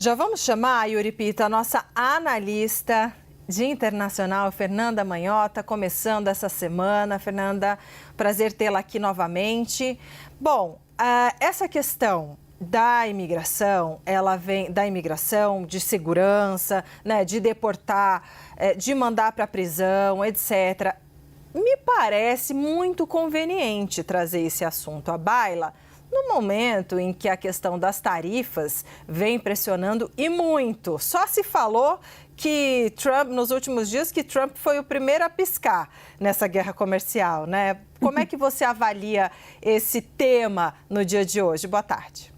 Já vamos chamar, Yuri Pita, a nossa analista de internacional, Fernanda Manhota, começando essa semana. Fernanda, prazer tê-la aqui novamente. Bom, essa questão da imigração, ela vem da imigração, de segurança, né, de deportar, de mandar para a prisão, etc. Me parece muito conveniente trazer esse assunto à baila no momento em que a questão das tarifas vem pressionando e muito. Só se falou que Trump, nos últimos dias, que Trump foi o primeiro a piscar nessa guerra comercial, né? Como é que você avalia esse tema no dia de hoje? Boa tarde.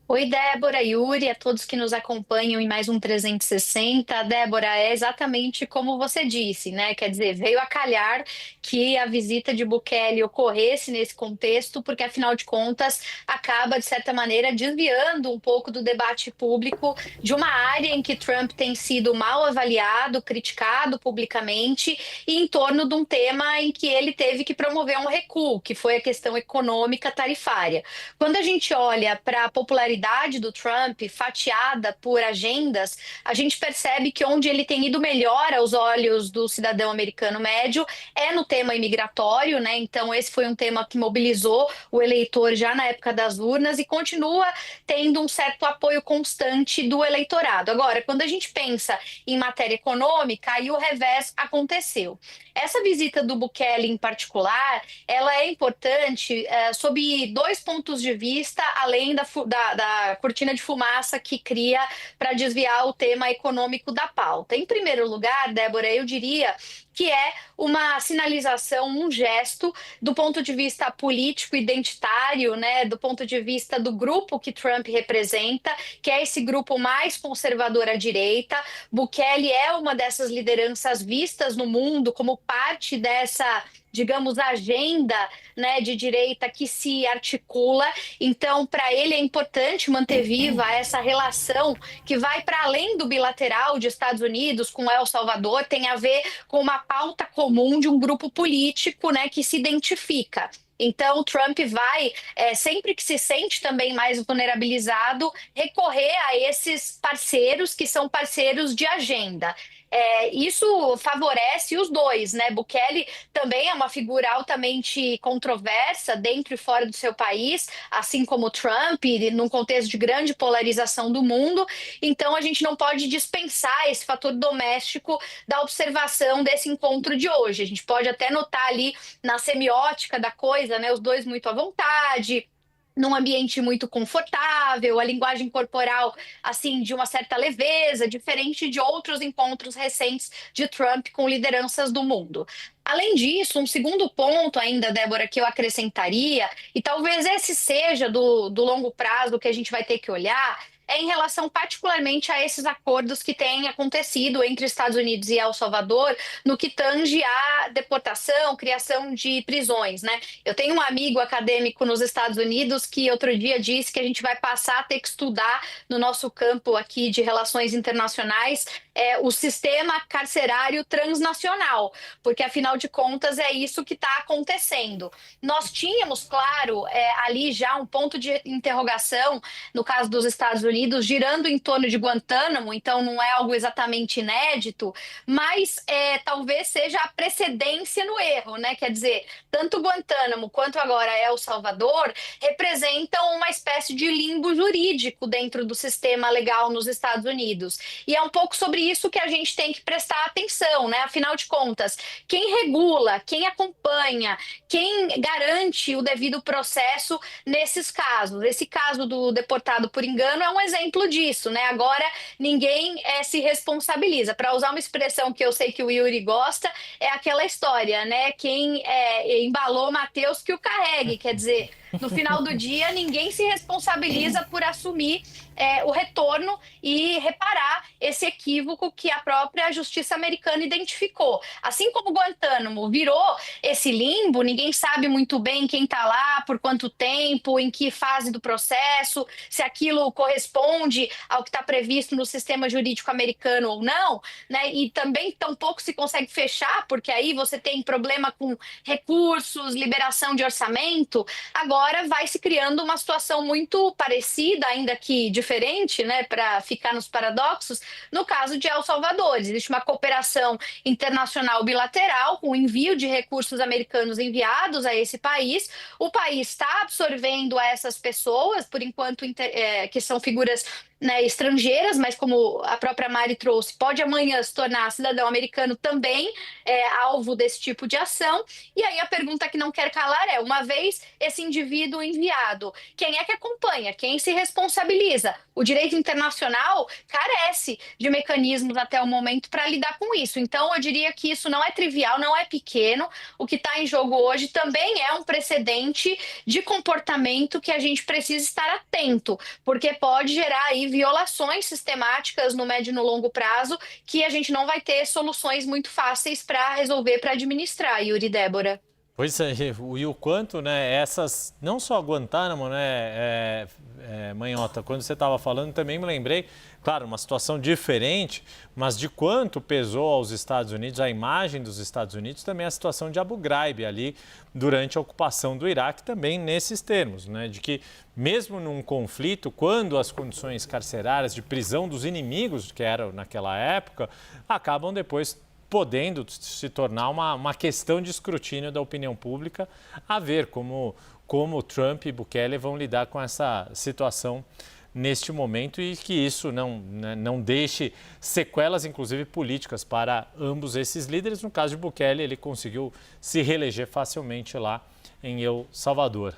Oi, Débora, Yuri, a todos que nos acompanham em mais um 360. Débora, é exatamente como você disse, né? Quer dizer, veio a calhar que a visita de Bukele ocorresse nesse contexto, porque afinal de contas acaba, de certa maneira, desviando um pouco do debate público de uma área em que Trump tem sido mal avaliado, criticado publicamente, e em torno de um tema em que ele teve que promover um recuo, que foi a questão econômica tarifária. Quando a gente olha para a popularidade do Trump fatiada por agendas, a gente percebe que onde ele tem ido melhor aos olhos do cidadão americano médio é no tema imigratório, né? Então, esse foi um tema que mobilizou o eleitor já na época das urnas e continua tendo um certo apoio constante do eleitorado. Agora, quando a gente pensa em matéria econômica, aí o revés aconteceu. Essa visita do Bukele em particular, ela é importante sob dois pontos de vista, além da cortina de fumaça que cria para desviar o tema econômico da pauta. Em primeiro lugar, Débora, eu diria que é uma sinalização, um gesto do ponto de vista político identitário, né, do ponto de vista do grupo que Trump representa, que é esse grupo mais conservador à direita. Bukele é uma dessas lideranças vistas no mundo como parte dessa, digamos, agenda, né, de direita que se articula. Então, para ele é importante manter viva essa relação que vai para além do bilateral de Estados Unidos com El Salvador, tem a ver com uma pauta comum de um grupo político, né, que se identifica. Então, Trump vai, sempre que se sente também mais vulnerabilizado, recorrer a esses parceiros que são parceiros de agenda. Isso favorece os dois, né? Bukele também é uma figura altamente controversa dentro e fora do seu país, assim como Trump, num contexto de grande polarização do mundo. Então, a gente não pode dispensar esse fator doméstico da observação desse encontro de hoje. A gente pode até notar ali na semiótica da coisa, né? Os dois muito à vontade, num ambiente muito confortável, a linguagem corporal, assim, de uma certa leveza, diferente de outros encontros recentes de Trump com lideranças do mundo. Além disso, um segundo ponto ainda, Débora, que eu acrescentaria, e talvez esse seja do longo prazo que a gente vai ter que olhar, é em relação particularmente a esses acordos que têm acontecido entre Estados Unidos e El Salvador no que tange à deportação, criação de prisões, né? Eu tenho um amigo acadêmico nos Estados Unidos que outro dia disse que a gente vai passar a ter que estudar no nosso campo aqui de relações internacionais o sistema carcerário transnacional, porque afinal de contas é isso que está acontecendo. Nós tínhamos, claro, ali já um ponto de interrogação no caso dos Estados Unidos, girando em torno de Guantánamo, então não é algo exatamente inédito, mas talvez seja a precedência no erro, né? Quer dizer, tanto Guantánamo quanto agora El Salvador representam uma espécie de limbo jurídico dentro do sistema legal nos Estados Unidos. E é um pouco sobre isso que a gente tem que prestar atenção, né? Afinal de contas, quem regula, quem acompanha, quem garante o devido processo nesses casos? Esse caso do deportado por engano é um exemplo disso, né? Agora ninguém se responsabiliza. Para usar uma expressão que eu sei que o Yuri gosta, é aquela história, né? Quem embalou Mateus que o carregue. Quer dizer, no final do dia, ninguém se responsabiliza por assumir o retorno e reparar esse equívoco que a própria justiça americana identificou. Assim como Guantánamo virou esse limbo, ninguém sabe muito bem quem está lá, por quanto tempo, em que fase do processo, se aquilo corresponde ao que está previsto no sistema jurídico americano ou não, né? E também tampouco se consegue fechar, porque aí você tem problema com recursos, liberação de orçamento. Agora, agora vai se criando uma situação muito parecida, ainda que diferente, né, para ficar nos paradoxos, no caso de El Salvador. Existe uma cooperação internacional bilateral com o envio de recursos americanos enviados a esse país. O país está absorvendo essas pessoas, por enquanto, que são figuras, né, estrangeiras, mas como a própria Mari trouxe, pode amanhã se tornar cidadão americano também alvo desse tipo de ação. E aí a pergunta que não quer calar é, uma vez esse indivíduo enviado, quem é que acompanha? Quem se responsabiliza? O direito internacional carece de mecanismos até o momento para lidar com isso. Então, eu diria que isso não é trivial, não é pequeno. O que está em jogo hoje também é um precedente de comportamento que a gente precisa estar atento, porque pode gerar aí violações sistemáticas no médio e no longo prazo que a gente não vai ter soluções muito fáceis para resolver, para administrar, Yuri e Débora. Pois é, e o quanto, né, essas, não só Guantánamo, né, Manhota, quando você estava falando, também me lembrei, claro, uma situação diferente, mas de quanto pesou aos Estados Unidos, a imagem dos Estados Unidos, também a situação de Abu Ghraib ali, durante a ocupação do Iraque, também nesses termos, né, de que mesmo num conflito, quando as condições carcerárias de prisão dos inimigos, que eram naquela época, acabam depois podendo se tornar uma questão de escrutínio da opinião pública, a ver como Trump e Bukele vão lidar com essa situação neste momento e que isso não deixe sequelas, inclusive políticas, para ambos esses líderes. No caso de Bukele, ele conseguiu se reeleger facilmente lá em El Salvador.